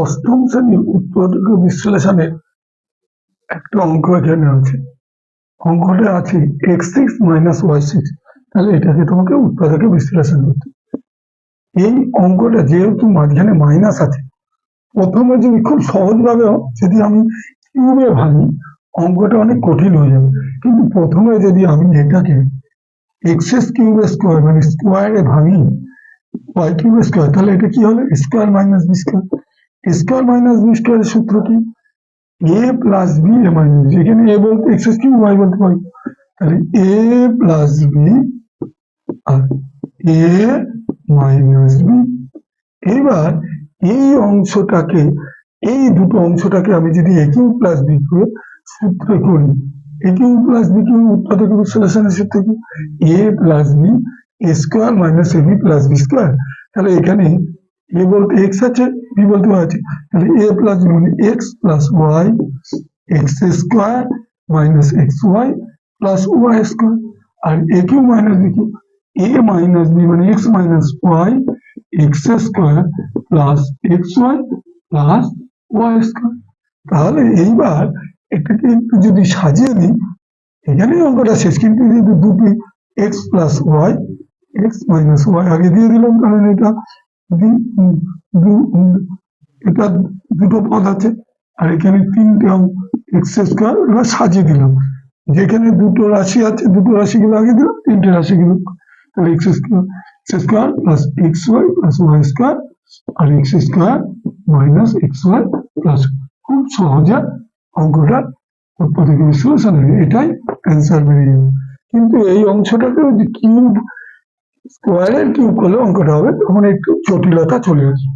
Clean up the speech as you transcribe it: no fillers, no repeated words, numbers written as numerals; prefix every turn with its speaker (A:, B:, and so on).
A: অষ্টম শ্রেণীর উৎপাদক বিশ্লেষণের একটা অঙ্ক এখানে আছে। অঙ্কটা আছে x6 - y6, তাহলে এটাকে তোমাকে উৎপাদকে বিশ্লেষণ করতে হবে। এই অঙ্কটা যেহেতু মাঝখানে মাইনাস আছে, প্রথমে যদি খুব সহজভাবে যদি আমি কিউবে ভাঙি অঙ্কটা অনেক কঠিন হয়ে যাবে, কিন্তু প্রথমে যদি আমি এটাকে এক্স কিউব স্কোয়ার মানে স্কোয়ারে ভাঙি ওয়াই কিউব স্কোয়ার, তাহলে এটা কি হবে? Square minus b square. Square minus b স্কোয়ারের সূত্র কি? A plus b a minus b, এখানে এ বলতে এক্স কিউব ওয়াই বলতে পারি, তাহলে এ প্লাস বি আর এ মাইনাস বি। এবার এই অংশটাকে, এই দুটো অংশটাকে আমি যদি a cube plus b cube সূত্রে করি, a cube plus b cube উৎপাদক বিশ্লেষণের সূত্র কি? A plus b a square minus a b plus B square. তাহলে এখানে এ বলতে এক্স আছে, বি বলতে ওয়াই আছে, তাহলে এ প্লাস বি মানে X plus Y X square minus X Y plus Y square. আর A cube minus B cube, A minus B মানে X minus Y X square plus X Y plus Y square. তাহলে এইবার এটাকে একটু যদি সাজিয়ে দিই, এখানে অঙ্কটা শেষ, কিন্তু যদি দুটি x plus Y x minus y আগে দিয়ে দিলাম, কারণ এটা এটা দুটো পদ আছে, আর এখানে তিনটে এক্স স্কোয়ার এবার সাজিয়ে দিলাম, যেখানে দুটো রাশি আছে দুটো রাশিগুলো আগে দিলাম, তিনটে রাশিগুলো, তাহলে X square plus X Y plus Y square আর X square minus X Y plus. খুব সহজে অঙ্কটা উৎপাদক বিশ্লেষণ, এটাই অ্যান্সার বেরিয়ে যাবে। কিন্তু এই অংশটাকে কিউব স্কোয়ারের কিউব করলে অঙ্কটা হবে, তখন একটু জটিলতা চলে আসবে।